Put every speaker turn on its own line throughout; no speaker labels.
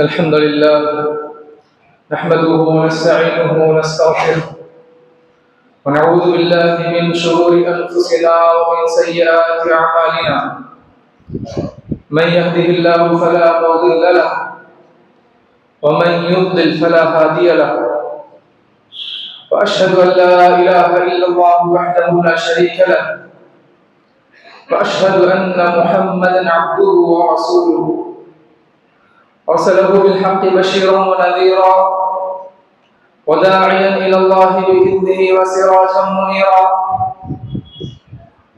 الحمد لله نحمده ونستعينه ونستغفره ونعوذ بالله من شرور أنفسنا ومن سيئات أعمالنا من يهده الله فلا مضل له ومن يضلل فلا هادي له وأشهد أن لا إله إلا الله وحده لا شريك له وأشهد أن محمدا عبده ورسوله أرسله بالحق بشيرا ونذيرا وداعيا إلى الله بإذنه وسراجا منيرا.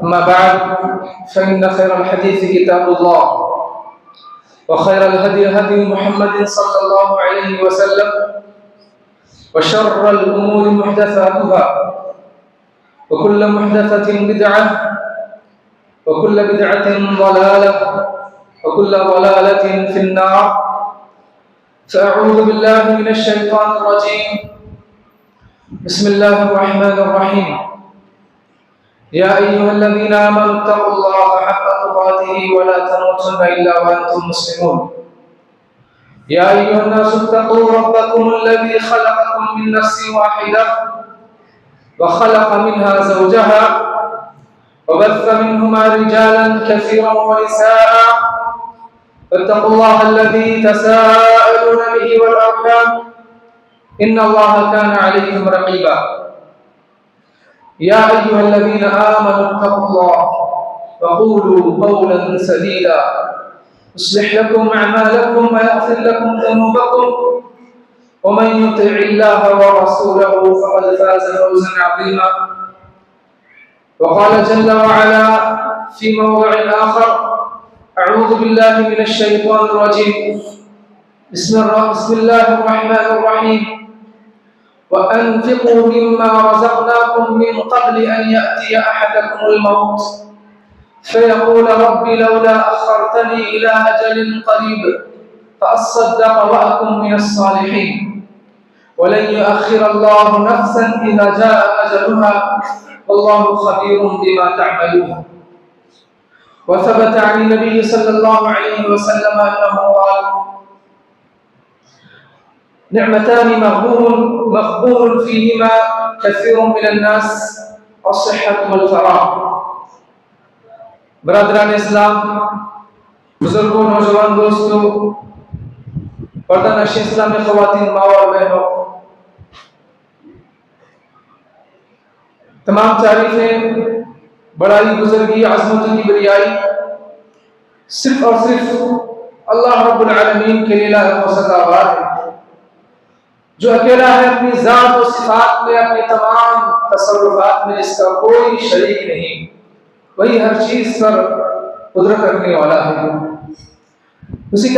أما بعد فإن خير الحديث كتاب الله وخير الهدي هدي محمد صلى الله عليه وسلم وشر الأمور محدثاتها وكل محدثة بدعة وكل بدعة ضلالة وكل ضلالة في النار. فأعوذ بالله من الشيطان الرجيم. بسم الله الرحمن الرحيم. يا أيها الذين آمنوا اتقوا الله حق تقاته ولا تموتن إلا وأنتم مسلمون. يا أيها الناس اتقوا ربكم الذي خلقكم من نفس واحدة وخلق منها زوجها وبث منهما رجالا كثيرا ونساء فاتقوا الله الذي تساءلون به والأرحام إن الله كان عليكم رقيبا. يا أيها الذين آمنوا اتقوا الله وقولوا قولا سديدا يصلح لكم أعمالكم ويغفر لكم ذنوبكم ومن يطع الله ورسوله فقد فاز فوزا عظيما. وقال جل وعلا في موضع آخر: أعوذ بالله من الشيطان الرجيم. بسم الله الرحمن الرحيم. وأنفقوا مما رزقناكم من قبل أن يأتي أحدكم الموت فيقول رب لولا أخرتني إلى أجل قريب فأصدق وأكن من الصالحين ولن يؤخر الله نفسا إذا جاء أجلها والله خبير بما تعملون. وثبت عن النبي صلى الله عليه وسلم أنه قال: نعمتان مغبون فيهما كثير من الناس الصحة والفراغ. برادران اسلام، بزرگوں، نوجوان دوستوں، پردہ نشین اسلامی خواتین، ماں اور بہنوں، تمام تعریفیں، بڑائی، بزرگی، عظمت کی بریائی صرف اور صرف اللہ رب العالمین کے لیے لائق و سزاوار ہے، جو اکیلا ہے اپنی ذات و صفات میں، اپنی تمام تصرفات میں، جس کا کوئی شریک نہیں. وہی ہر چیز پر قدرت رکھنے والا ہے. اسی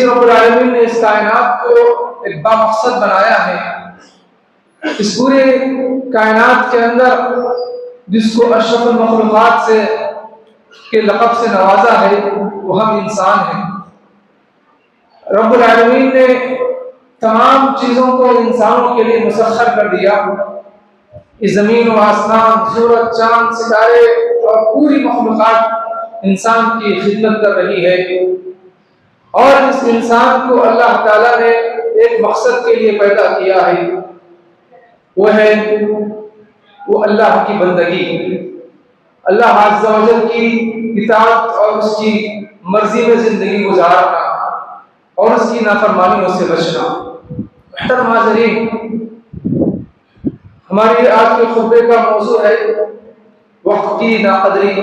رب العالمین نے اس کائنات کو ایک بامقصد بنایا ہے. اس پورے کائنات کے اندر جس کو اشرف المخلوقات سے کے لقب سے نوازا ہے وہ ہم انسان ہیں. رب العالمین نے تمام چیزوں کو انسانوں کے لیے مسخر کر دیا. اس زمین و آسمان، سورج، چاند، ستارے اور پوری مخلوقات انسان کی خدمت کر رہی ہے. اور اس انسان کو اللہ تعالیٰ نے ایک مقصد کے لیے پیدا کیا ہے، وہ ہے اللہ کی بندگی، اللہ عز و جل کی اطاعت اور اس کی مرضی میں زندگی گزارنا اور اس کی نافرمانیوں سے بچنا. محترم حاضرین، ہماری آج کے خطبے کا موضوع ہے وقت کی ناقدری.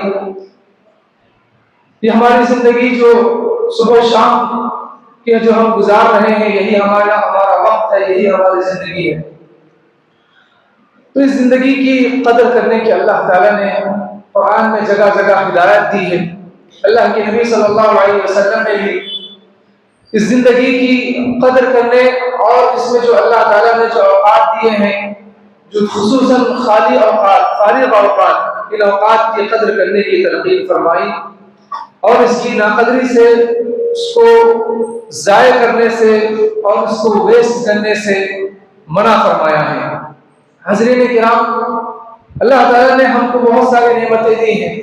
یہ ہماری زندگی جو صبح شام کے جو ہم گزار رہے ہیں، یہی ہمارا وقت ہے، یہی ہماری زندگی ہے. تو اس زندگی کی قدر کرنے کے اللہ تعالیٰ نے قرآن میں جگہ جگہ ہدایت دی ہے. اللہ کے نبی صلی اللہ علیہ وسلم نے بھی اس زندگی کی قدر کرنے اور اس میں جو اللہ تعالیٰ نے جو اوقات دیے ہیں، جو خصوصاً فارغ اوقات، ان اوقات کی قدر کرنے کی تلقین فرمائی اور اس کی ناقدری سے، اس کو ضائع کرنے سے اور اس کو ویسٹ کرنے سے منع فرمایا ہے. حضرین کرام، اللہ تعالیٰ نے ہم کو بہت ساری نعمتیں دی ہیں.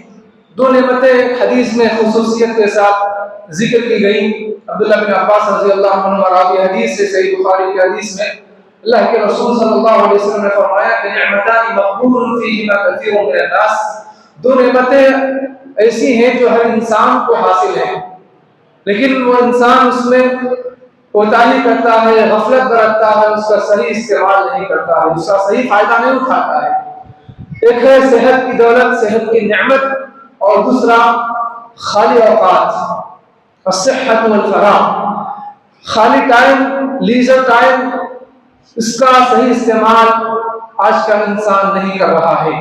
دو نعمتیں حدیث میں خصوصیت کے ساتھ ذکر کی گئی۔ عبداللہ بن عباس رضی اللہ عنہ راوی حدیث سے صحیح بخاری کی حدیث میں اللہ کے رسول صلی اللہ علیہ وسلم نے فرمایا کہ نعمتان مغبون فیہما کثیر من الناس، دو نعمتیں ایسی ہیں جو ہر انسان کو حاصل ہیں، لیکن وہ انسان اس میں کوتاہی کرتا ہے، غفلت برتتا ہے، اس کا صحیح استعمال نہیں کرتا ہے، اس کا صحیح فائدہ نہیں اٹھاتا ہے۔ ایک ہے صحت کی دولت، صحت کی نعمت، اور دوسرا خالی اوقات، الصحت والفراغ، خالی ٹائم، لیزر ٹائم، اس کا صحیح استعمال آج کا انسان نہیں کر رہا ہے۔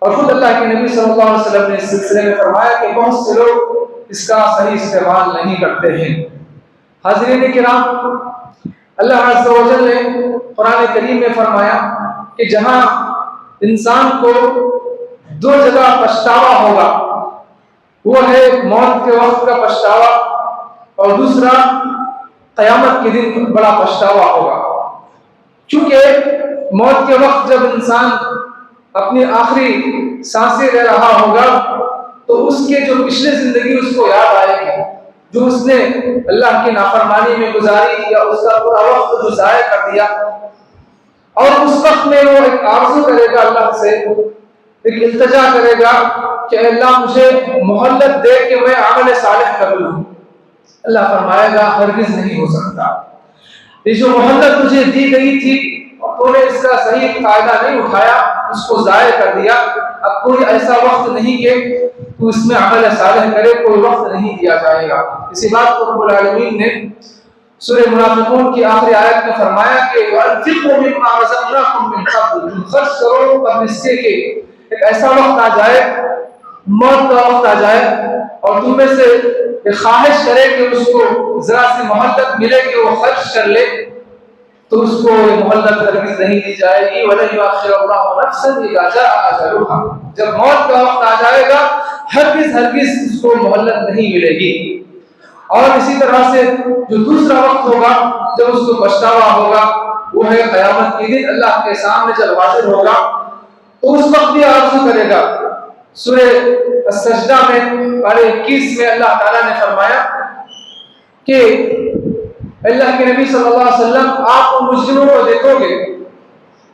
اور خود اللہ کے نبی صلی اللہ علیہ وسلم نے اس سلسلے میں فرمایا کہ بہت سے لوگ اس کا صحیح استعمال نہیں کرتے ہیں۔ حاضرین کرام، اللہ عز و جل نے قرآن کریم میں فرمایا کہ جہاں انسان کو دو جگہ پچھتاوا ہوگا، وہ ہے موت کے وقت کا پچھتاوا، اور دوسرا قیامت کے دن بڑا پچھتاوا ہوگا۔ چونکہ موت کے وقت جب انسان اپنی آخری سانسیں لے رہا ہوگا تو اس کے جو پچھلی زندگی اس کو یاد آئے گی، جو اس نے اللہ کی نافرمانی میں گزاری یا اس کا پورا وقت جو ضائع کر دیا، اور اس وقت میں وہ ایک آرزو کرے گا اللہ سے، ایک التجا کرے گا کہ اللہ مجھے مہلت دے کہ میں عمل صالح کر لوں۔ اللہ فرمائے گا ہرگز نہیں ہو سکتا، یہ جو مہلت تجھے دی گئی تھی تو نے اس کا صحیح فائدہ نہیں اٹھایا، اس کو ضائع کر دیا، اب کوئی ایسا وقت نہیں کہ تو اس میں عمل صالح کرے، کوئی وقت نہیں دیا جائے گا۔ اسی بات کو رب العالمین نے سورہ منافقون کی آخری آیت میں فرمایا کہ وَأَنفِقُوا مِمَّا رَزَقْنَاكُم مِّن قَبْلُ، تم خرچ کرو قبل اس سے کہ ایک ایسا وقت آ جائے، موت کا وقت آ جائے، اور تم میں سے ایک خواہش کرے کہ اس کو ذرا سی مہلت ملے کہ وہ خرچ کر لے، تو اس کو یہ مہلت ہرگز نہیں دی جائے گی۔ وَلَن يُؤَخِّرَ اللَّهُ نَفْسًا إِذَا جَاءَ أَجَلُهَا، جب موت کا وقت آ جائے گا ہرگز اس کو مہلت نہیں ملے گی۔ اور اسی طرح سے جو دوسرا وقت ہوگا جب اس کو پچھتاوا ہوگا، وہ ہے قیامت کے دن اللہ کے سامنے جب حاضر ہوگا، تو اس وقت بھی آرزو کرے گا۔ سورہ السجدہ میں پارہ 21 میں اللہ تعالیٰ نے فرمایا کہ اللہ کے نبی صلی اللہ علیہ وسلم آپ مجرموں کو دیکھو گے،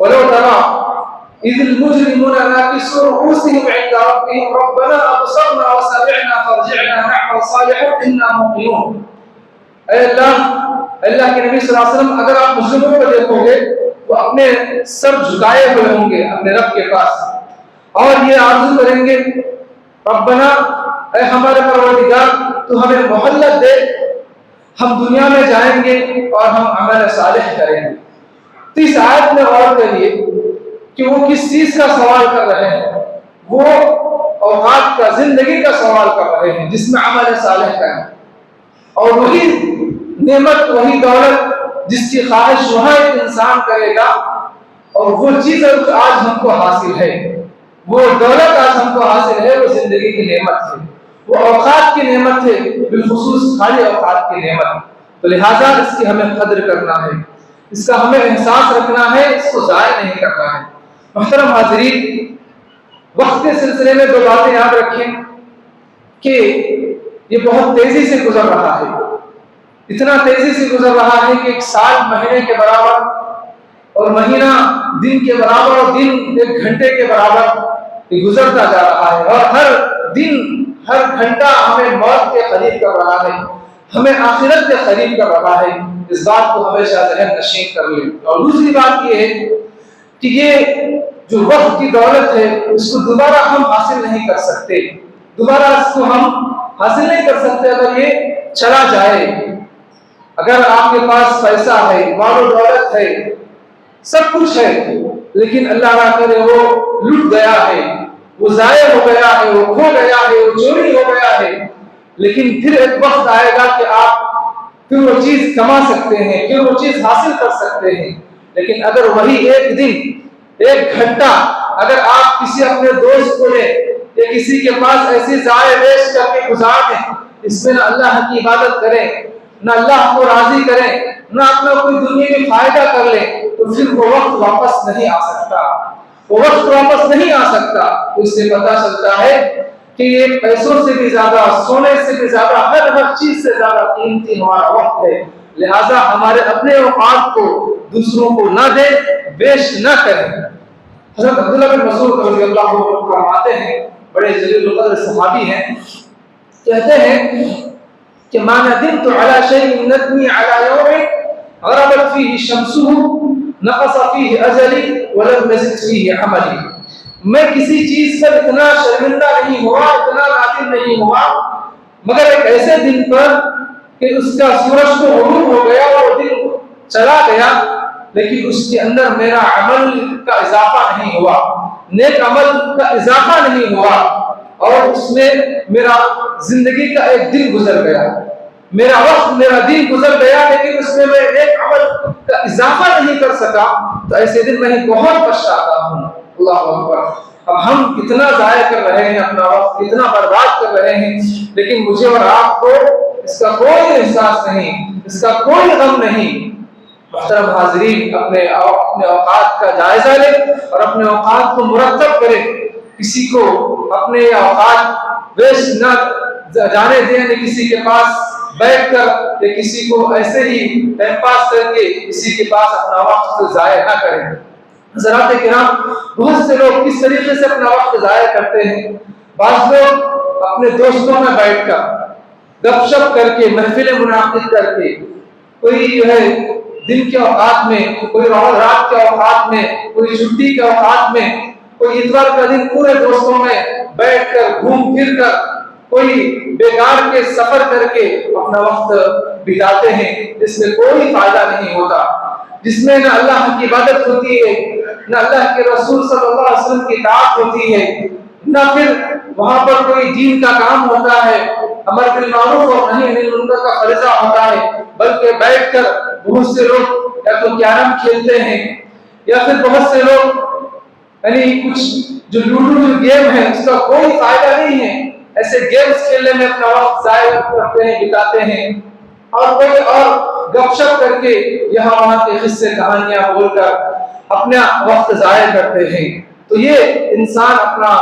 وَلَوْ تَرَىٰ إِذِ الْمُجْرِمُونَ نَاكِسُو رُءُوسِهِمْ عِندَ رَبِّهِمْ رَبَّنَا أَبْصَرْنَا وَسَمِعْنَا فَارْجِعْنَا نَعْمَلْ صَالِحًا إِنَّا مُوقِنُونَ۔ اے اللہ کے نبی صلی اللہ علیہ وسلم، اگر آپ مجرموں کو دیکھو گے وہ اپنے سر جھکائے ہوئے ہوں گے اپنے رب کے پاس، اور یہ آرزو کریں گے ربنا، اے ہمارے پروردگار تو ہمیں مہلت دے، ہم دنیا میں جائیں گے اور ہم عمل صالح کریں گے۔ تو اس آیت میں غور کریے کہ وہ کس چیز کا سوال کر رہے ہیں، وہ اوقات کا، زندگی کا سوال کر رہے ہیں جس میں عمل صالح کریں، اور وہی نعمت، وہی دولت جس کی خواہش وہاں ایک انسان کرے گا، اور وہ چیز آج ہم کو حاصل ہے، وہ دولت آج ہم کو حاصل ہے، وہ زندگی کی نعمت ہے، وہ اوقات کی نعمت ہے، بالخصوص خالی اوقات کی نعمت۔ تو لہٰذا اس کی ہمیں قدر کرنا ہے، اس کا ہمیں احساس رکھنا ہے، اس کو ضائع نہیں کرنا ہے۔ محترم حاضرین، وقت کے سلسلے میں دو باتیں یاد رکھیں کہ یہ بہت تیزی سے گزر رہا ہے، اتنا تیزی سے گزر رہا ہے کہ ایک سال مہینے کے برابر، اور مہینہ دن کے برابر، اور دن ایک گھنٹے کے برابر یہ گزرتا جا رہا ہے، اور ہر دن، ہر گھنٹہ ہمیں موت کے قریب کر رہا ہے، ہمیں آخرت کے قریب کر رہا ہے۔ اس بات کو ہمیشہ ذہن نشین کر لیں۔ اور دوسری بات یہ ہے کہ یہ جو وقت کی دولت ہے اس کو دوبارہ ہم حاصل نہیں کر سکتے، دوبارہ اس کو ہم حاصل نہیں کر سکتے اگر یہ چلا جائے۔ اگر آپ کے پاس پیسہ ہے، مال و دولت ہے، سب کچھ ہے، لیکن اللہ نہ کرے وہ لٹ گیا ہے، وہ ضائع ہو گیا ہے، وہ کھو گیا ہے، وہ چوری ہو گیا ہے، لیکن پھر ایک وقت آئے گا کہ آپ پھر وہ چیز کما سکتے ہیں، پھر وہ چیز حاصل کر سکتے ہیں، لیکن اگر وہی ایک دن، ایک گھنٹہ اگر آپ کسی اپنے دوست کو لیں یا کسی کے پاس ایسی ضائع بیش کر کے گزار دیں، اس میں نہ اللہ کی عبادت کریں، نہ اللہ کو راضی کریں، نہ اپنا کوئی دنیا میں فائدہ کر لیں، تو پھر وہ وقت واپس نہیں آ سکتا، وہ وقت واپس نہیں آ سکتا۔ تو اس سے پتہ چلتا ہے کہ یہ پیسوں سے بھی زیادہ، سونے سے بھی زیادہ، ہر چیز سے زیادہ قیمتی ہمارا وقت ہے، لہذا ہمارے اپنے اوقات کو دوسروں کو نہ دیں، ویسٹ نہ کریں۔ حضرت عبداللہ بن مسعود رضی اللہ عنہ فرماتے ہیں، بڑے جلیل القدر صحابی ہیں، کہتے ہیں کہ ما ندمت على شيء ندمي على يوم غربت فيه شمسه نقص فيه اجلي ولم يزد فيه عملي۔ میں کسی چیز پر اتنا شرمندہ نہیں ہوا، اتنا نادم نہیں ہوا، مگر ایک ایسے دن پر کہ اس کا سورج تو غروب ہو گیا، وہ دن چلا گیا، لیکن اس کے اندر میرا عمل کا اضافہ نہیں ہوا، نیک عمل کا اضافہ نہیں ہوا، اور اس میں میرا زندگی کا ایک دن گزر گیا، میرا وقت، میرا دن گزر گیا، لیکن اس میں نیک عمل کا اضافہ نہیں کر سکا، تو ایسے دن میں بہت پچھتاتا ہوں۔ اللہ اکبر۔ اب ہم کتنا ضائع کر رہے ہیں اپنا وقت، کتنا برباد کر رہے ہیں، لیکن مجھے اور آپ کو اس کا کوئی احساس نہیں، اس کا کوئی غم نہیں۔ محترم حاضرین، اپنے اوقات کا جائزہ لیں اور اپنے اوقات کو مرتب کریں، کسی کو اپنے اوقات ویسٹ نہ جانے دیں، کسی کے پاس بیٹھ کر یا کسی کو ایسے ہی ٹائم پاس کر کے کسی کے پاس اپنا وقت ضائع نہ کریں۔ حضرات کرام، بہت سے لوگ کس طریقے سے اپنا وقت ضائع کرتے ہیں، بعض لوگ اپنے دوستوں میں بیٹھ کر گپ شپ کر کے، محفل منعقد کر کے، کوئی جو ہے دن کے اوقات میں، کوئی رات کے اوقات میں، کوئی چھٹی کے اوقات میں، کوئی اتوار کا دن پورے دوستوں میں بیٹھ کر گھوم پھر کر، کوئی بیکار کے سفر کر کے اپنا وقت بتاتے ہیں، جس میں کوئی فائدہ نہیں ہوتا، جس میں نہ اللہ کی عبادت ہوتی ہے، نہ اللہ کے رسول صلی اللہ علیہ وسلم کی اطاعت ہوتی ہے، نہ پھر وہاں پر کوئی دین کا کام ہوتا ہے، امر بالمعروف اور نہی عن المنکر کا فریضہ ہوتا ہے، بلکہ بیٹھ کر بہت سے لوگ یا تو کیرم کھیلتے ہیں، یا پھر بہت سے لوگ یعنی کچھ جو لوڈو گیم ہے اس کا کوئی فائدہ نہیں ہے، ایسے گیمز کھیلنے میں اپنا وقت ضائع کرتے ہیں، بتاتے ہیں، اور کوئی اور گپ شپ کر کے یہاں وہاں کے قصے کہانیاں بول کر اپنا وقت ضائع کرتے ہیں۔ تو یہ انسان اپنا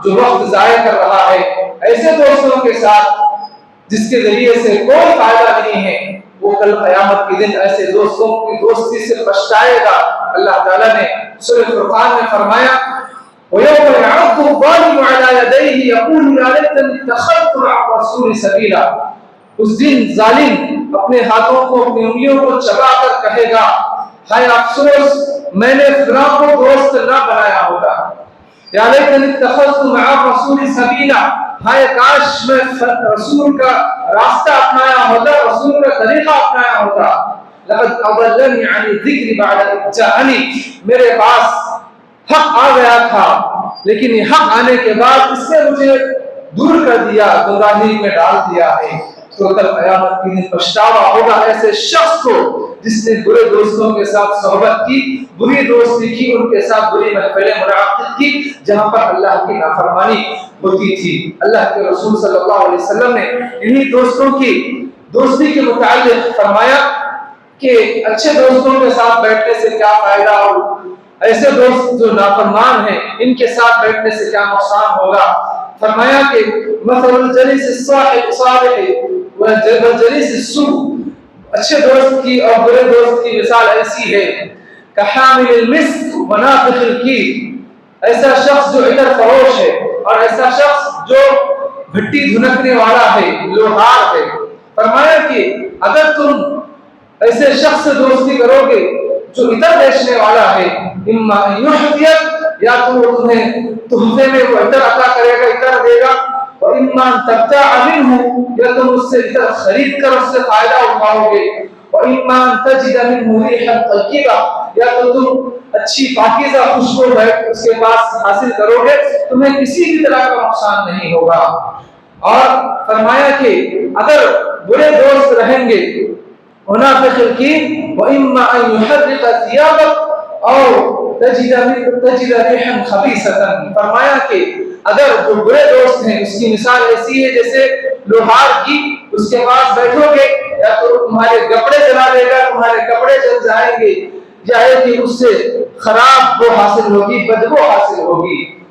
جو وقت ضائع کر رہا ہے ایسے دوستوں کے ساتھ جس کے ذریعے سے کوئی فائدہ نہیں ہے، وہ کل قیامت کے دن ایسے دوستوں کی دوستی سے پچھتائے گا۔ اللہ تعالیٰ نے سورہ فرقان میں فرمایا، وَيَوْمَ يَعَضُّ الظَّالِمُ عَلَى يَدَيْهِ يَقُولُ يَا لَيْتَنِي اتَّخَذْتُ مَعَ الرَّسُولِ سَبِيلًا۔ اس دن ظالم اپنے ہاتھوں کو، اپنی انگلیوں کو چبا کر کہے گا، ہائے افسوس، میں نے فلاں کو دوست نہ بنایا ہوتا، یا لیتنی اتخذت مع الرسول سبیلا، ہائے کاش میں رسول کا راستہ اپنایا ہوتا، رسول کا طریقہ اپنایا ہوتا، لقد اضلنی عن الذکر بعد اذ جاءنی، میرے پاس حق آ گیا تھا لیکن یہ حق آنے کے بعد اس نے مجھے دور کر دیا، گمراہی میں ڈال دیا ہے۔ تو کل قیامت کے دن پچھتاوا ہوگا ایسے شخص کو جس نے برے دوستوں کے ساتھ صحبت کی، بری دوستی کی، ان کے ساتھ بری محفلیں منعقد کی جہاں پر اللہ کی نافرمانی ہوتی تھی۔ اللہ کے رسول صلی اللہ علیہ وسلم نے انہی دوستوں کی دوستی کے متعلق فرمایا کہ اچھے دوستوں کے ساتھ بیٹھنے سے کیا فائدہ، اور ایسے دوست جو نافرمان ہیں ان کے ساتھ بیٹھنے سے کیا نقصان ہوگا۔ فرمایا کہ مثل الجلیس الصالح والجلیس السوء، اچھے دوست کی اور برے دوست کی مثال ایسی ہے کہ حامل المسک ونافخ الکیر، ایسا شخص جو عطر فروش ہے اور ایسا شخص جو بھٹی دھنکنے والا ہے، لوہار ہے۔ فرمایا کہ اگر تم ایسے شخص سے دوستی کرو گے جو عطر بیچنے والا ہے، اما یحییک، یا تو وہ تمہیں تحفے میں وہ عطر عطا کرے گا، عطر دے گا، اور اما تبتاع منہ، یا تم اس سے عطر خرید کر اس سے فائدہ اٹھاؤ گے، اور اما تجد منہ ریحا طیبہ، یا تو تم اچھی پاکیزہ خوشبو اس کے پاس حاصل کرو گے، تمہیں کسی بھی طرح کا نقصان نہیں ہوگا۔ اور فرمایا کہ اگر برے دوست رہیں گے، منافق کی وَإِمَّا أَن يُحَرِّقَ ثِيَابَكَ أَوْ تَجِدَ رِيحًا خَبِيثَةً، فرمایا کہ اگر جو برے دوست ہیں اس کی مثال ایسی ہے جیسے لوہار کی، اس کے پاس بیٹھو گے یا تو تمہارے کپڑے جلا دے گا، تمہارے کپڑے جل جائیں گے، یا کہ اس سے خراب بو حاصل ہوگی، بدبو حاصل ہوگی۔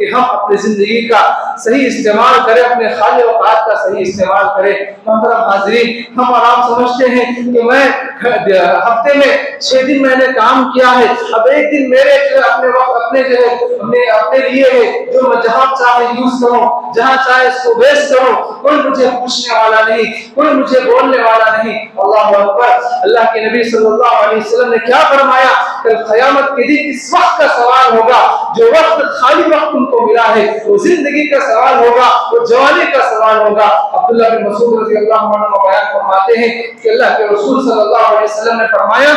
کہ ہم اپنی زندگی کا صحیح استعمال کریں، اپنے خالی اوقات کا صحیح استعمال کریں۔ محترم حاضرین، ہم آرام سمجھتے ہیں کہ میں ہفتے میں 6 دن میں نے کام کیا ہے، اب ایک دن میرے اپنے وقت اپنے لیے ہے جو میں جہاں چاہے یوز کروں، جہاں چاہے اس کو ویسٹ کروں، کوئی مجھے پوچھنے والا نہیں، کوئی مجھے بولنے والا نہیں۔ اللہ اکبر۔ اللہ کے نبی صلی اللہ علیہ وسلم نے کیا فرمایا؟ کہ قیامت کے دن اس وقت کا سوال ہوگا، جو وقت خالی وقت ان کو ملا ہے، وہ زندگی کا سوال ہوگا، وہ جوانی کا سوال ہوگا۔ عبداللہ بن مسعود رضی اللہ عنہ بیان فرماتے ہیں کہ اللہ کے رسول صلی اللہ علیہ وسلم نے فرمایا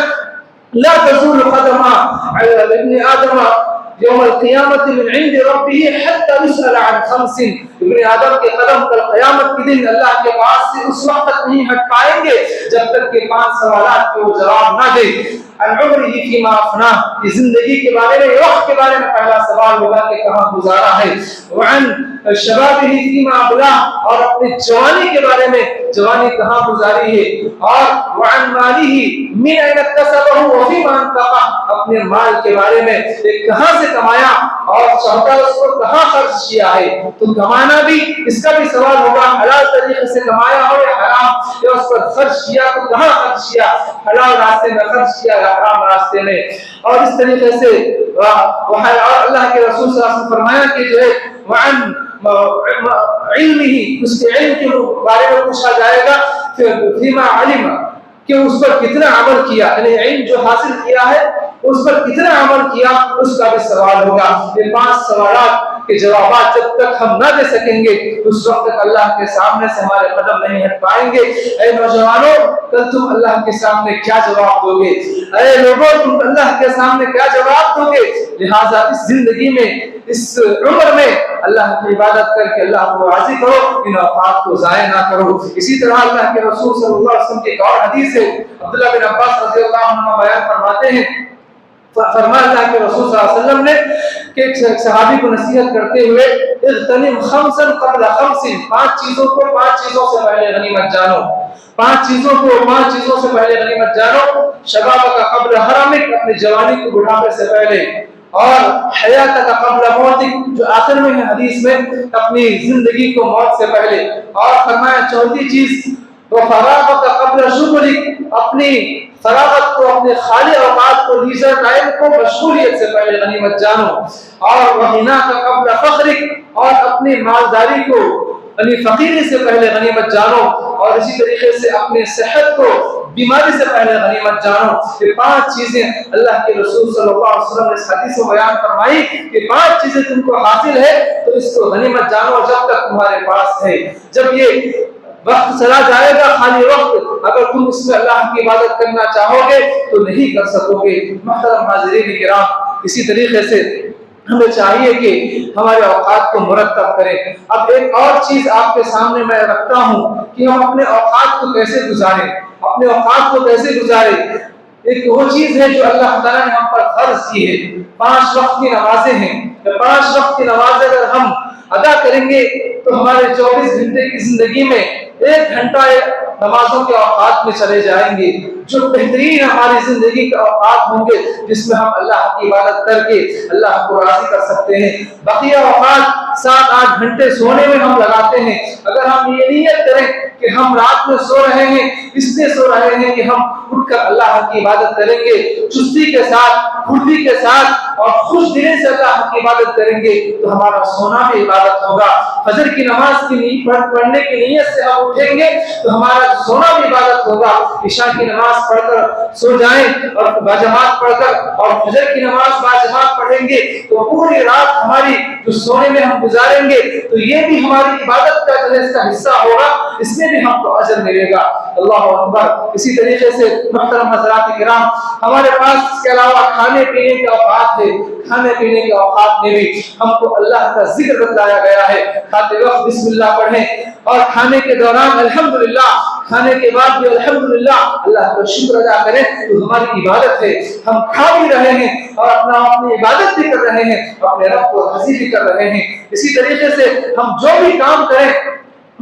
لا تزول قدم ابن آدم یوم القیامت من عند ربه حتى يسأل عن خمس۔ ابن آدم کے قدم کل قیامت کے دن اللہ کے پاس سے اس وقت تک نہیں ہٹ پائیں گے جب تک کہ 5 سوالات کے وہ جواب نہ دے۔ عن عمره فيما افناه، زندگی کے بارے میں، وقت کے بارے میں پہلا سوال ہوگا کہ کہاں گزارا ہے۔ وعن شبابه فيما ابلاه، اور اپنی جوانی کے بارے میں، جوانی کہاں گزاری ہے۔ اور وعن ماله من اين اكتسبه وفيما انفقه، اپنے مال کے بارے میں کہاں سے کمایا اور چاہتا اس کو کہاں خرچ کیا ہے۔ تو کمانا بھی، اس کا بھی سوال ہوگا، حلال طریقے سے کمایا ہو یا حرام، یا اس پر خرچ کیا تو کہاں خرچ کیا، حلال راستے میں خرچ کیا یا حرام راستے میں۔ اور اس طریقے سے اللہ کے رسول صلی اللہ علیہ وسلم فرمایا کہ جو ہے وعن علمه، اس کے علم کے بارے میں پوچھا جائے گا، فيما علم، کہ اس پر کتنا عمل کیا، یعنی علم جو حاصل کیا ہے اس پر کتنا عمل کیا، اس کا بھی سوال ہوگا۔ یہ 5 سوالات کے جوابات جب تک ہم نہ دے سکیں گے اس وقت تک اللہ کے سامنے سے ہمارے قدم نہیں ہٹ پائیں گے۔ اے نوجوانوں، کل تم اللہ کے سامنے کیا جواب دو گے؟ اے لوگوں، تم اللہ کے سامنے کیا جواب دو گے؟ لہٰذا اس زندگی میں، اس عمر میں اللہ کی عبادت کر کے اللہ کو راضی کرو، ان اوقات کو ضائع نہ کرو۔ اسی طرح اللہ کے رسول صلی اللہ علیہ وسلم کی ایک اور حدیث ہے، عبداللہ بن عباس رضی اللہ عنہ بیان فرماتے ہیں، فرمایا اللہ کے رسول صلی اللہ علیہ وسلم نے کہ ایک صحابی کو نصیحت کرتے ہوئے اغتنم خمسا قبل خمس، 5 چیزوں کو 5 چیزوں سے پہلے غنیمت جانو، 5 چیزوں کو 5 چیزوں سے پہلے غنیمت جانو۔ شبابک قبل حرمک، اپنی جوانی کو بڑھاپے سے پہلے، اور حیاتک قبل موتک، جو آخر میں ہے حدیث میں، اپنی زندگی کو موت سے پہلے۔ اور فرمایا چوتھی چیز وفراغک قبل شغلک، اپنی فراغت کو، اپنے خالی اوقات کو، لیزر ٹائم کو مشغولیت سے پہلے غنیمت جانو۔ اور وغناک قبل فقرک، اور اپنی مالداری کو، یعنی فقیری سے پہلے غنیمت جانو۔ اور اسی طریقے سے اپنی صحت کو، بیماری سے پہلے غنیمت جانو۔ یہ 5 چیزیں اللہ کے رسول صلی اللہ علیہ وسلم نے اس حدیث میں بیان فرمائی کہ 5 چیزیں تم کو حاصل ہے تو اس کو غنیمت جانو جب تک تمہارے پاس ہے۔ جب یہ وقت چلا جائے گا، خالی وقت، اگر تم اس میں اللہ کی عبادت کرنا چاہو گے تو نہیں کر سکو گے۔ محترم حاضرین کرام، اسی طریقے سے ہمیں چاہیے کہ ہمارے اوقات کو مرتب کریں۔ اب ایک اور چیز آپ کے سامنے میں رکھتا ہوں کہ ہم اپنے اوقات کو کیسے گزاریں، اپنے اوقات کو کیسے گزاریں۔ ایک وہ چیز ہے جو اللہ تعالیٰ نے ہم پر فرض کی ہے، 5 وقت کی نمازیں ہیں۔ 5 وقت کی نمازیں اگر ہم ادا کریں گے تو ہمارے 24 گھنٹے کی زندگی میں 1 گھنٹہ نمازوں کے اوقات میں چلے جائیں گے، جو بہترین ہماری زندگی کے اوقات ہوں گے جس میں ہم اللہ کی عبادت کر کے اللہ کو راضی کر سکتے ہیں۔ بقیہ اوقات 7-8 گھنٹے سونے میں ہم لگاتے ہیں۔ اگر ہم یہ نیت کریں کہ ہم رات میں سو رہے ہیں، اس لیے سو رہے ہیں کہ ہم اٹھ کر اللہ کی عبادت کریں گے، چستی کے ساتھ، پھرتی کے ساتھ اور خوش دلی سے اللہ کی عبادت کریں گے، تو ہمارا سونا بھی عبادت ہوگا۔ فجر کی نماز کی پڑھنے کی نیت سے ہم اٹھیں گے تو ہمارا سونا بھی عبادت ہوگا۔ عشاء کی نماز پڑھ کر سو جائیں اور باجماعت پڑھ کر، اور فجر کی نماز باجماعت پڑھیں گے تو پوری رات ہماری جو سونے میں ہم گزاریں گے تو یہ بھی ہماری عبادت کا جو ہے اس کا حصہ ہوگا، اس میں بھی ہم کو اجر ملے گا۔ اللہ اکبر۔ اسی طریقے سے محترم حضرات کرام، ہمارے پاس اس کے علاوہ کھانے پینے کے اوقات ہے۔ کھانے پینے کے اوقات میں بھی ہم کو اللہ کا ذکر بتلایا گیا ہے۔ کھاتے وقت بسم اللہ پڑھیں، اور کھانے کے دوران الحمدللہ، کھانے کے بعد بھی الحمدللہ اللہ کا شکر ادا کریں تو ہماری عبادت ہے۔ ہم کھا بھی رہے ہیں اور اپنی عبادت بھی کر رہے ہیں، اپنے رب کو راضی بھی کر رہے ہیں۔ اسی طریقے سے ہم جو بھی کام کریں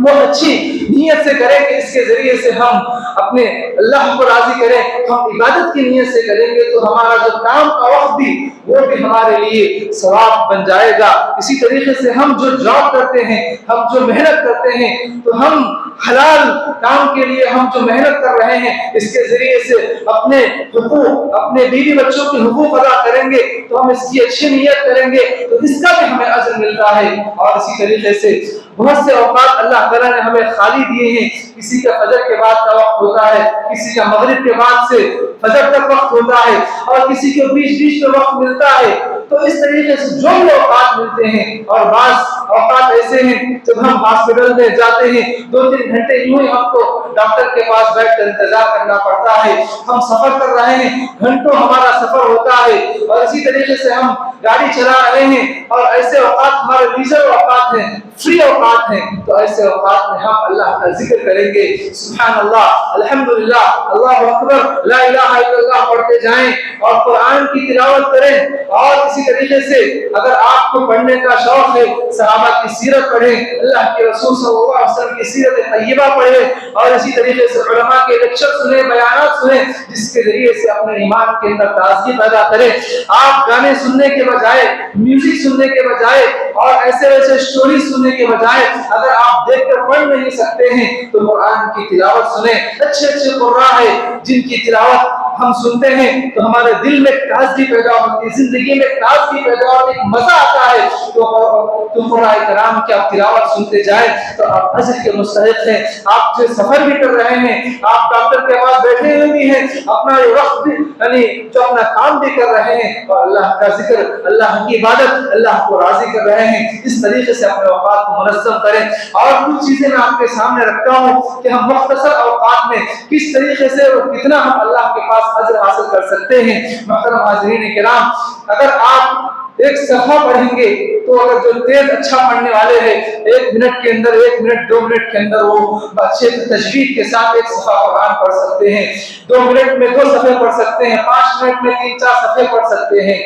وہ اچھی نیت سے کریں کہ اس کے ذریعے سے ہم اپنے اللہ کو راضی کریں، ہم عبادت کی نیت سے کریں گے تو ہمارا جو کام کا وقت بھی وہ بھی ہمارے لیے ثواب بن جائے گا۔ اسی طریقے سے ہم جو جاب کرتے ہیں، ہم جو محنت کرتے ہیں، تو ہم حلال کام کے لیے ہم جو محنت کر رہے ہیں اس کے ذریعے سے اپنے حقوق، اپنے بیوی بچوں کے حقوق ادا کریں گے تو ہم اس کی اچھی نیت کریں گے تو اس کا بھی ہمیں اجر ملتا ہے۔ اور اسی طریقے سے بہت سے اوقات اللہ تعالیٰ نے ہمیں خالی دیے ہیں، کسی کا فجر کے بعد کا وقت ہوتا ہے، کسی کا مغرب کے بعد سے فجر تک وقت ہوتا ہے، اور کسی کو بیچ میں وقت ملتا ہے۔ تو اس طریقے سے جو بھی اوقات ملتے ہیں، اور بعض اوقات ایسے ہیں جب ہم ہاسپٹل میں جاتے ہیں 2-3 گھنٹے یوں ہی ہم کو ڈاکٹر کے پاس بیٹھ کر انتظار کرنا پڑتا ہے، ہم سفر کر رہے ہیں، گھنٹوں ہمارا سفر ہوتا ہے، اور اسی طریقے سے ہم گاڑی چلا رہے ہیں، اور ایسے اوقات ہمارے لیزر اوقات ہیں، فری اوقات ہیں، تو ایسے اوقات میں ہم اللہ کا ذکر کریں گے، سبحان اللہ، الحمدللہ، اللہ اکبر، لا الہ الا اللہ پڑھتے جائیں، اور قرآن کی تلاوت کریں۔ اور اسی طریقے سے اگر آپ کو پڑھنے کا شوق ہے، صحابہ کی سیرت پڑھیں، اللہ کے رسول صلی اللہ علیہ وسلم کی سیرت طیبہ پڑھیں، اور اسی طریقے سے علماء کے لیکچر سنیں، بیانات سنیں، جس کے ذریعے سے اپنے ایمان کے اندر تازگی پیدا کریں۔ آپ گانے سننے کے بجائے، میوزک سننے کے بجائے، اور ایسے ویسے اسٹوری سننے کے بجائے اگر آپ دیکھ کر پڑھ نہیں سکتے ہیں تو قرآن کی تلاوت سنیں۔ اچھے اچھے قراء ہیں جن کی تلاوت ہم سنتے ہیں تو ہمارے دل میں تازگی پیدا ہوتی ہے، زندگی میں تازگی پیدا ہوتی ہے، مزہ آتا ہے۔ تو قرآن کرام کی آپ تلاوت سنتے جائیں تو آپ اجر کے مستحق ہیں۔ آپ جو سفر بھی کر رہے ہیں، آپ ڈاکٹر کے پاس بیٹھے ہوئے بھی ہیں، اپنا یہ وقت بھی یعنی جو اپنا کام بھی کر رہے ہیں، اور اللہ کا ذکر، اللہ کی عبادت، اللہ کو راضی کر رہے ہیں۔ اس طریقے سے اپنے اوقات کو منظم کریں۔ اور کچھ چیزیں میں آپ کے سامنے رکھتا ہوں کہ ہم مختصر اوقات میں کس طریقے سے اور کتنا ہم اللہ کے پاس اجر حاصل کر سکتے ہیں۔ محترم حاضرین کرام، اگر آپ ایک صفحہ پڑھیں گے تو اگر جو تیز اچھا پڑھنے والے ہیں 1 منٹ کے اندر، 1 منٹ 2 منٹ کے اندر وہ اچھے تجوید کے ساتھ ایک صفحہ قرآن پڑھ سکتے ہیں، 2 منٹ میں 2 صفحے پڑھ سکتے ہیں، 5 منٹ میں 3-4 صفحے پڑھ سکتے ہیں۔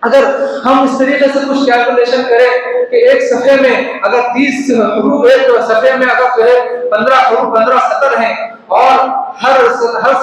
اگر ہم اس طریقے سے کچھ کیلکولیشن کریں کہ ایک صفحے میں اگر 30 حروف ہے تو صفحے میں اگر جو ہے 15 حروف 15 سطر ہیں، اور ہر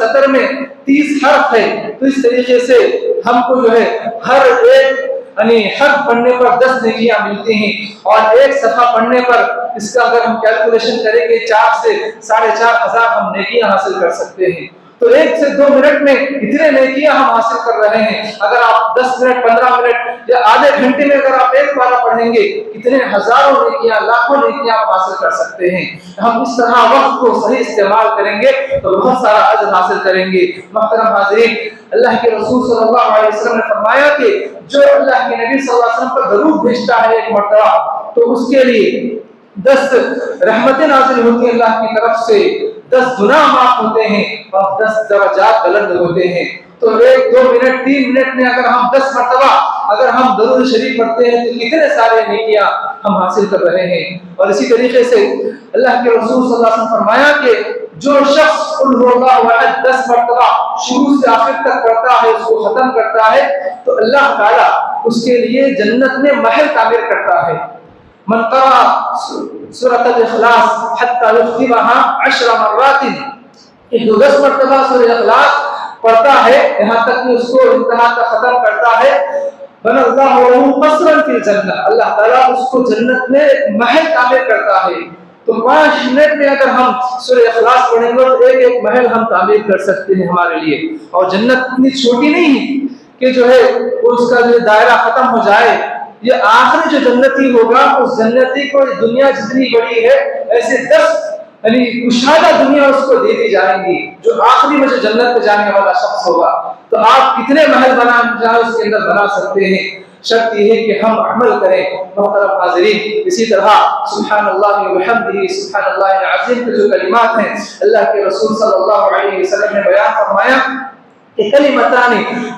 سطر میں 30 حرف ہے، تو اس طریقے سے ہم کو جو ہے ہر ایک یعنی حرف پڑھنے پر 10 نیکیاں ملتی ہیں، اور ایک صفحہ پڑھنے پر اس کا اگر ہم کیلکولیشن کریں گے 4 سے 4,500 ہم نیکیاں حاصل کر سکتے ہیں۔ تو 1 سے 2 منٹ میں اتنے نیکیاں ہم حاصل کر رہے ہیں۔ اگر آپ 10 منٹ 15 منٹ یا آدھے گھنٹے میں اگر آپ ایک پارہ پڑھیں گے کتنے ہزاروں نیکیاں، لاکھوں نیکیاں آپ حاصل کر سکتے ہیں۔ ہم اس طرح وقت کو صحیح استعمال کریں گے تو بہت سارا اجر حاصل کریں گے۔ محترم حاضرین، اللہ کے رسول صلی اللہ علیہ وسلم نے فرمایا کہ جو اللہ کے نبی صلی اللہ علیہ وسلم پر درود بھیجتا ہے ایک مرتبہ تو اس کے لیے 10 رحمتیں نازل ہوتی ہیں اللہ کی طرف سے، 10 گناہ معاف ہوتے ہیں، اور 10 درجات بلند ہوتے ہیں۔ تو 1 2 منٹ 3 منٹ میں اگر ہم 10 مرتبہ اگر ہم درود شریف پڑھتے ہیں تو کتنے سارے نیکیاں ہم حاصل کر رہے ہیں۔ اور اسی طریقے سے اللہ کے رسول صلی اللہ علیہ وسلم فرمایا کہ جو شخص قل هو الله احد 10 مرتبہ شروع سے آخر تک پڑھتا ہے، اس کو ختم کرتا ہے، تو اللہ تعالیٰ اس کے لیے جنت میں محل تعمیر کرتا ہے۔ من قرأ سورۃ الاخلاص حتى يختمها 10 مرات، 10 مرتبہ سورۃ الاخلاص پڑھتا ہے یہاں تک کہ اس کو انتہا تک ختم کرتا ہے، بن اللہ له قصرا فی الجنہ، اللہ تعالیٰ اس کو جنت میں محل تعمیر کرتا ہے۔ تو 5 منٹ میں اگر ہم سورۃ اخلاص پڑھیں گے تو ایک محل ہم تعمیر کر سکتے ہیں ہمارے لیے۔ اور جنت اتنی چھوٹی نہیں ہے کہ جو ہے اس کا جو دائرہ ختم ہو جائے۔ یہ آخری جو جنتی ہوگا اس جنتی کو دنیا جتنی بڑی ہے ایسے 10 یعنی کشادہ دنیا اس کو دے دی جائیں گی، جو آخری میں جو جنت پہ جانے والا شخص ہوگا۔ تو آپ کتنے محل بنا جائے اس کے اندر بنا سکتے ہیں، شرط یہ ہے کہ ہم عمل کریں۔ محترم حاضرین، اسی طرح سبحان اللہ وبحمدہ سبحان اللہ العظیم کے جو کلمات ہیں اللہ کے رسول صلی اللہ علیہ وسلم نے بیان فرمایا کہ کلمتان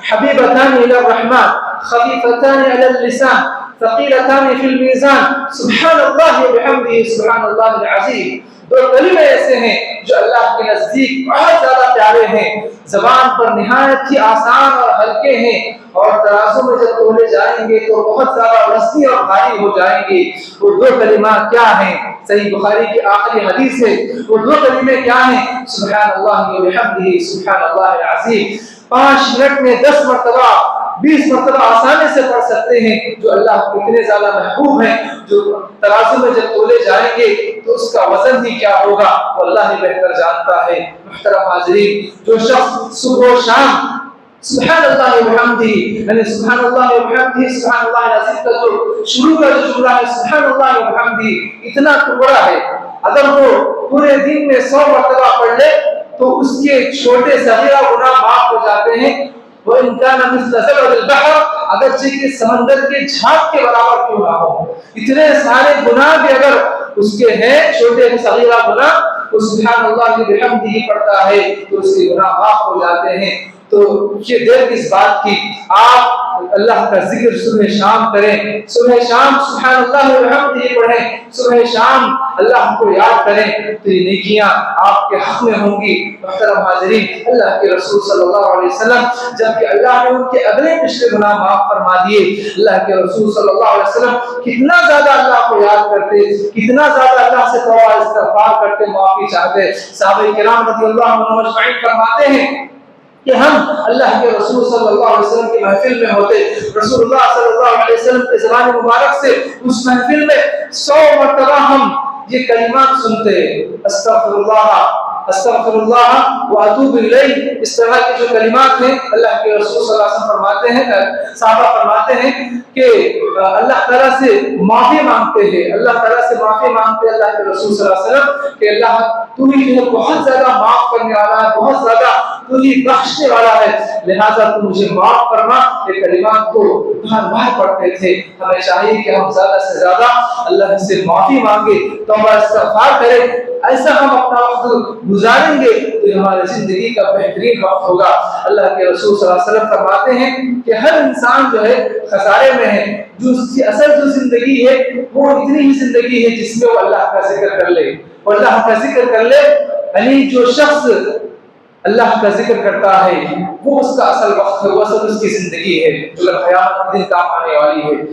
حبیبتان الی الرحمن خفیفتان علی اللسان ثقیلتان فی المیزان سبحان اللہ وبحمدہ سبحان اللہ العظیم۔ دو کلمے ایسے ہیں جو اللہ کے نزدیک بہت زیادہ پیارے ہیں، زبان پر نہایت ہی آسان اور ہلکے ہیں، اور ترازو میں جب تولے جائیں گے تو بہت زیادہ وسیع اور بھاری ہو جائیں گے۔ وہ دو کلمات کیا ہیں؟ صحیح بخاری کی آخری حدیث ہے، وہ دو کلمے کیا ہیں؟ سبحان اللہ و بحمدہ سبحان اللہ العظیم۔ 5 منٹ میں 10 مرتبہ 20 مرتبہ آسانی سے پڑھ سکتے ہیں، جو اللہ کو اتنے زیادہ محبوب ہیں، جو ترازو میں جب تولے جائیں گے تو اس کا وزن ہی کیا ہوگا وہ اللہ ہی بہتر جانتا ہے۔ محترم حاضرین، جو شخص صبح و شام سبحان اللہ وبحمدہ، یعنی سبحان اللہ وبحمدہ سبحان اللہ العظیم کا جو شروع کا جو جملہ ہے سبحان اللہ وبحمدہ، اتنا بڑا ہے، اگر وہ پورے دن میں 100 مرتبہ پڑھ لے تو اس کے چھوٹے صغیرہ گناہ معاف ہو جاتے ہیں۔ وَإِنْ كَانَ مِثْلَ زَبَدِ الْبَحْرِ، اگرچہ کہ سمندر کے جھاگ کے برابر کیوں نہ ہو، اتنے سارے گناہ بھی اگر اس کے ہیں، چھوٹے صغیرہ گناہ، وہ سبحان اللہ وبحمدہ پڑھتا ہے تو اس کے گناہ معاف ہو جاتے ہیں۔ تو یہ دیر کس بات کی، آپ اللہ کا ذکر صبح شام کریں، صبح شام سبحان اللہ وبحمدہ پڑھیں، صبح شام اللہ کو یاد کریں تو یہ نیکیاں آپ کے حق میں ہوں گی۔ محترم حاضرین، اللہ کے رسول صلی اللہ علیہ وسلم جبکہ اللہ نے ان کے اگلے پچھلے گناہ معاف فرما دیے، اللہ کے رسول صلی اللہ علیہ وسلم کتنا زیادہ اللہ کو یاد کرتے، کتنا زیادہ اللہ سے توبہ استغفار کرتے، معافی چاہتے۔ صحابہ کرام رضی اللہ عنہم اجمعین فرماتے ہیں کہ ہم اللہ کے رسول صلی اللہ علیہ وسلم کی محفل میں ہوتے، رسول اللہ صلی اللہ علیہ وسلم کے زبان مبارک سے اس محفل میں 100 مرتبہ ہم یہ کلمات سنتے، استغفر اللہ استغفر اللہ واتوب الیہ، اس طرح کے جو کلمات ہیں اللہ کے رسول صلی اللہ علیہ وسلم فرماتے ہیں، صحابہ فرماتے ہیں کہ اللہ تعالیٰ سے معافی مانگتے ہیں، اللہ تعالیٰ سے معافی مانگتے ہیں اللہ کے رسول صلی اللہ علیہ وسلم کہ اللہ تو ہی بہت زیادہ معاف کرنے والا ہے، بہت زیادہ تو ہی بخشنے والا ہے، لہذا تو مجھے معاف کرنا۔ یہ کلمات کو بار بار پڑھتے تھے۔ ہمیں چاہیے کہ ہم زیادہ سے زیادہ اللہ سے معافی مانگے، توبہ استغفار کریں، ایسا ہم اپنا وقت گزاریں گے تو ہماری زندگی کا بہترین وقت ہوگا۔ اللہ کے رسول صلی اللہ علیہ وسلم فرماتے ہیں کہ ہر انسان جو ہے خسارے میں ہے، جو اس کی اصل جو زندگی ہے وہ اتنی ہی زندگی ہے جس میں وہ اللہ کا ذکر کر لے، اور اللہ کا ذکر کر لے، یعنی جو شخص اللہ کا ذکر کرتا ہے وہ اس کا اصل وقت ہے، وہ اصل اس کی زندگی ہے جو قیامت کے دن کام آنے والی ہے۔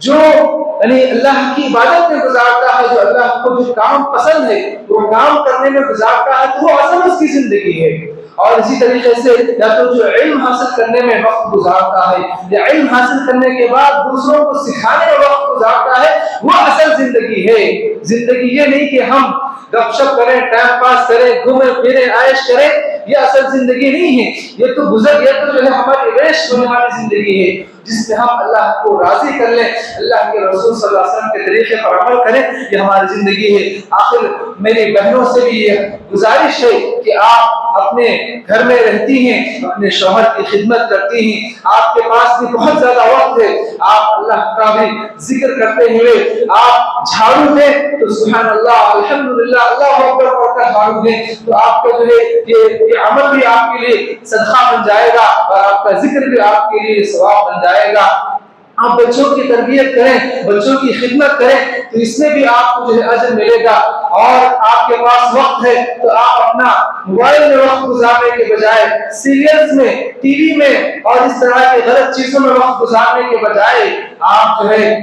جو یعنی اللہ کی عبادت میں گزارتا ہے، جو اللہ کو جو کام پسند ہے وہ کام کرنے میں گزارتا ہے تو وہ اصل اس کی زندگی ہے۔ اور اسی طریقے سے یا تو جو علم حاصل کرنے میں وقت گزارتا ہے یا علم حاصل کرنے کے بعد دوسروں کو سکھانے میں وقت گزارتا ہے، وہ اصل زندگی ہے۔ زندگی یہ نہیں کہ ہم گپ شپ کریں، ٹائم پاس کریں، گھومیں پھریں، عائش کریں، یہ اصل زندگی نہیں ہے۔ یہ تو گزر گیا تو جو ہے ہماری ویسٹ ہونے والی زندگی ہے، جس میں ہم اللہ کو راضی کر لیں، اللہ کے رسول صلی اللہ علیہ وسلم کے طریقے پر عمل کریں، یہ ہماری زندگی ہے۔ آخر میری بہنوں سے بھی یہ گزارش ہے کہ آپ اپنے گھر میں رہتی ہیں، اپنے شوہر کی خدمت کرتی ہیں، آپ کے پاس بھی بہت زیادہ وقت ہے، آپ اللہ کا بھی ذکر کرتے ہوئے آپ جھاڑو دیں تو سبحان اللہ الحمدللہ اللہ اکبر پڑھ کر جھاڑو دیں تو آپ کا جو ہے یہ عمل بھی آپ کے لیے صدقہ بن جائے گا اور آپ کا ذکر بھی آپ کے لیے ثواب بن جائے گا۔ آپ بچوں کی تربیت کریں، بچوں کی خدمت کریں تو اس میں بھی آپ کو جو ہے اجر ملے گا، اور آپ کے پاس وقت ہے تو آپ اپنا موبائل میں وقت گزارنے کے بجائے سیریلز میں، ٹی وی میں اور اس طرح کی غلط چیزوں میں وقت گزارنے کے بجائے آپ جو ہے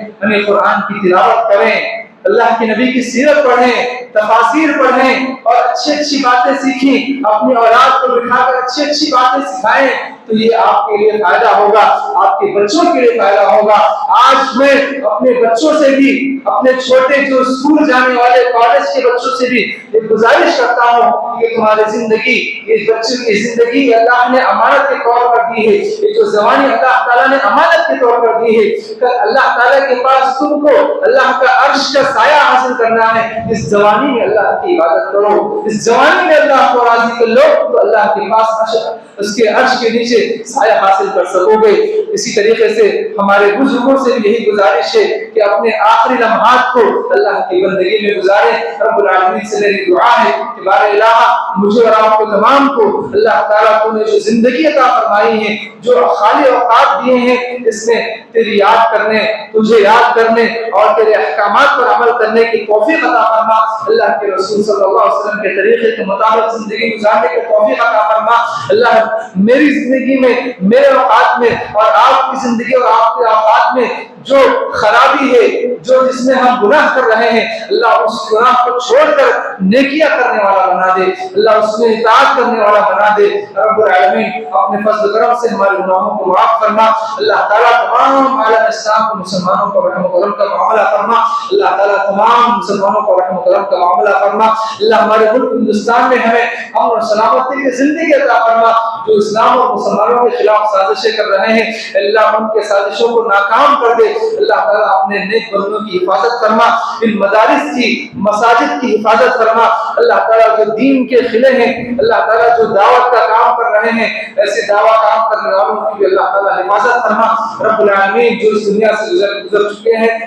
قرآن کی تلاوت کریں، اللہ کے نبی کی سیرت پڑھیں، تفاسیر پڑھیں اور اچھی اچھی باتیں سیکھیں، اپنی اولاد کو بٹھا کر اچھی اچھی باتیں سکھائیں تو یہ آپ کے لیے فائدہ ہوگا، آپ کے بچوں کے لیے فائدہ ہوگا۔ آج میں اپنے بچوں سے بھی، اپنے چھوٹے جو اسکول جانے والے کالج کے بچوں سے بھی یہ گزارش کرتا ہوں کہ تمہاری زندگی، یہ بچوں کی زندگی اللہ نے امانت کے طور پر دی ہے، یہ جو زمانے اللہ تعالیٰ نے امانت کے طور پر دی ہے، کہ اللہ تعالیٰ کے پاس تم کو اللہ کا عرش کا سایہ حاصل کرنا ہے، اس زمانے میں اللہ کی عبادت کرو، اس زمانے میں اللہ کو راضی کر لو تو اللہ کے پاس اس کے عرش کے نیچے نیچے سایہ حاصل کر سکو گے۔ اسی طریقے سے ہمارے بزرگوں سے بھی یہی گزارش ہے کہ اپنے آخری لمحات کو اللہ کی بندگی میں گزاریں۔ رب العالمین سے میری دعا ہے کہ بار الہ مجھے اور آپ کو تمام کو اللہ تعالیٰ کو نے جو زندگی عطا فرمائی ہے، جو خالی اوقات دیے ہیں، اس میں تیری یاد کرنے، تجھے یاد کرنے اور تیرے احکامات پر عمل کرنے کی توفیق عطا فرما۔ اللہ کے رسول صلی اللہ علیہ وسلم کے طریقے کے مطابق زندگی گزارنے کی توفیق عطا فرما۔ اللہ میری زندگی میں، میرے اوقات میں اور آپ کی زندگی اور آپ کے اوقات میں جو خرابی ہے، جو جس میں ہم گناہ کر رہے ہیں، اللہ اس گناہ کو چھوڑ کر نیکیاں کرنے والا بنا دے، اللہ اس میں اطاعت کرنے والا بنا دے۔ رب العالمین اپنے فضل و کرم سے ہمارے گناہوں کو معاف فرما۔ اللہ تعالیٰ تمام عالم اسلام کو مسلمانوں کو رحم و کرم کا معاملہ فرما۔ اللہ تعالیٰ تمام مسلمانوں کو رحم و کرم کا معاملہ فرما۔ اللہ ہمارے ملک ہندوستان میں ہمیں امن اور سلامتی کی زندگی عطا فرما۔ جو اسلام اور مسلمانوں کے خلاف سازشیں کر رہے ہیں، اللہ ان کے سازشوں کو ناکام کر دے۔ اللہ تعالیٰ اپنے نیک بندوں کی حفاظت فرما، ان مدارس کی، مساجد کی حفاظت فرما۔ اللہ تعالیٰ جو دین کے خلے ہیں، اللہ تعالیٰ جو دعوت کا کام کر رہے ہیں، ایسے دعوت کام کرنے والوں کی بھی اللہ تعالیٰ حفاظت فرما۔ رب العالمین جو اس دنیا سے گزر چکے ہیں،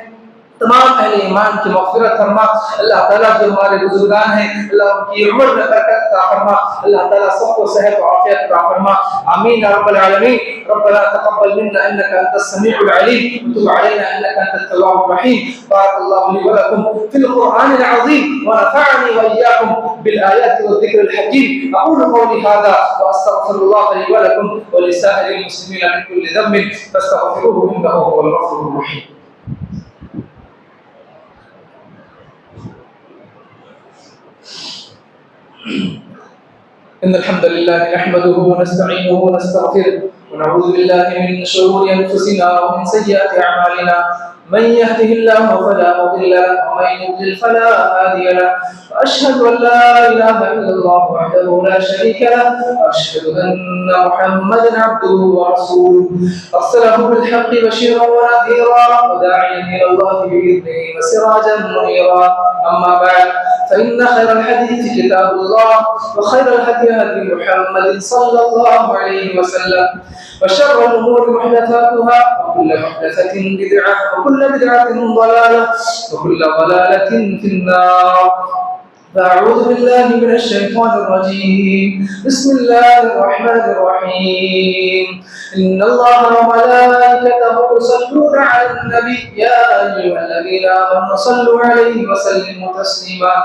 تمام اہل ایمان کی مغفرت فرما۔ اللہ تعالیٰ جو ہمارے بزرگان ہیں، اللہ ان کی عمر میں برکت عطا فرما۔ اللہ تعالیٰ سب کو صحت و عافیت عطا فرما، آمین یا رب العالمین۔ ربنا تقبل منا انك انت السميع العليم وتب علينا انك انت التواب الرحيم۔ بارك الله لي ولكم في القرآن العظيم ونفعني واياكم بالآيات والذكر الحكيم۔ اقول قولي هذا واستغفر الله لي ولكم ولسائر المسلمين من كل ذنب فاستغفروه انه هو الغفور الرحيم۔ إن الحمد لله نحمده ونستعينه ونستغفره ونعوذ بالله من شرور أنفسنا ومن سيئات أعمالنا، من يهده الله فلا مضل له ومن يضلل فلا هادي له، وأشهد أن لا إله إلا الله وحده لا شريك له، وأشهد أن محمدا عبده ورسوله أرسله بالحق بشيرا ونذيرا وداعيا إلى الله بإذنه وسراجا منيرا، أما بعد فإن خير الحديث كتاب الله وخير الهدي هدي محمد صلى الله عليه وسلم، وشر الأمور محدثاتها وكل محدثة بدعة وكل بدعة ضلالة وكل ضلالة في النار۔ فأعوذ بالله من الشيطان الرجيم، بسم الله الرحمن الرحيم، إن الله وملائكته يصلون على النبي يا أيها الذين آمنوا صلوا عليه وسلموا تسليما،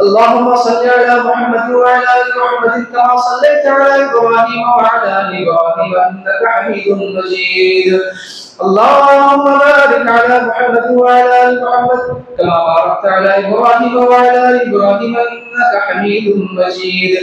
اللهم صل على محمد وعلى آل محمد كما صليت على إبراهيم وعلى آل إبراهيم إنك حميد مجيد، اللهم بارك على محمد وعلى آل محمد كما باركت على إبراهيم وعلى آل إبراهيم إنك حميد مجيد،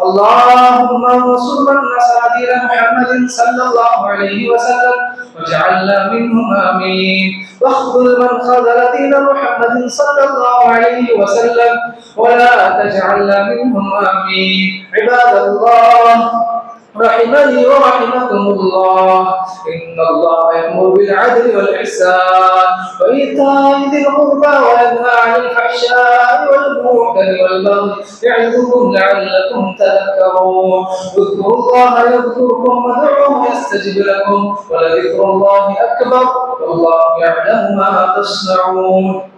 اللهم انصر من نصر دين محمد صلى الله عليه وسلم واجعلنا منهم آمين، واخذل من خذل دين محمد صلى الله عليه وسلم ولا تجعلنا منهم آمين۔ عباد الله رحمني ورحمكم الله، إن الله يأمر بالعدل والإحسان وإيتاء ذي القربى وينهى عن الفحشاء والمنكر والبغي يعظكم لعلكم تذكرون، اذكروا الله يذكركم وادعوه يستجب لكم ولذكر الله أكبر والله يعلم ما تصنعون۔